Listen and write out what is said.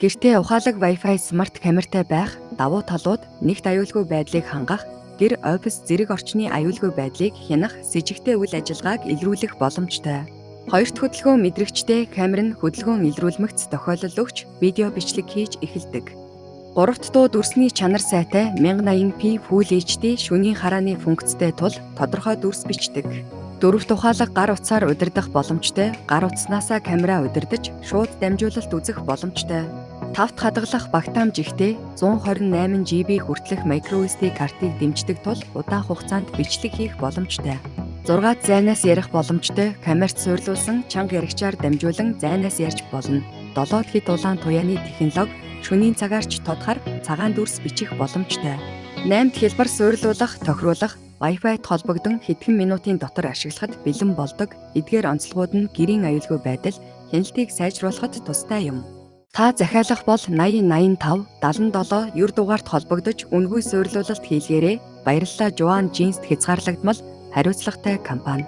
Гэртээ ухаалаг Wi-Fi смарт камертай байх, давуу талууд, нэгт аюулгүй байдлыг хангах, гэр офис зэрэг орчны аюулгүй байдлыг хянах, с жигтэй үйл ажиллагааг илрүүлэх боломжтой. Хоёрт хөдөлгөөн мэдрэгчтэй камер нь хөдөлгөөн илрүүлмэгц тохиолдол өгч видео бичлэг хийж эхэлдэг. Гуравт дуу дүрсний чанар сайтай 1080p Full HD шөнийн харааны функцтэй тул тодорхой дүрс бичдэг. Дөрөвт ухаалаг гар утсаар удирдах боломжтой, гар утснаасаа камера удирдаж шууд дамжуулалт үзэх боломжтой. Тавт хадгалах багтаамж ихтэй 128 GB хүртэлх microSD картыг дэмждэг тул удаан хугацаанд бичлэг хийх боломжтой. 6 зайнаас ярих боломжтой, камерт суйрлуулсан чанга яригчаар дамжуулан зайнаас ярьж болно. 7 хэд улаан туяаны технологи шөнийн цагаарч тодхар цагаан дүрс бичих боломжтой. 8 хэлбэр суйрлуулах, тохируулах, Wi-Fi-д холбогдсон хэдхэн минутын дотор ашиглахад бэлэн болдог. Эдгээр онцлогууд нь гэрийн аюулгүй байдал, хяналтыг сайжруулахад тустай юм. Та захиалах бол 8085 77 9 дугаарт холбогдож үнгүй суйрлуулалт хийлгээрэй. Баярлалаа. Жуан Джинст хязгаарлагдмал хариуцлагатай компани.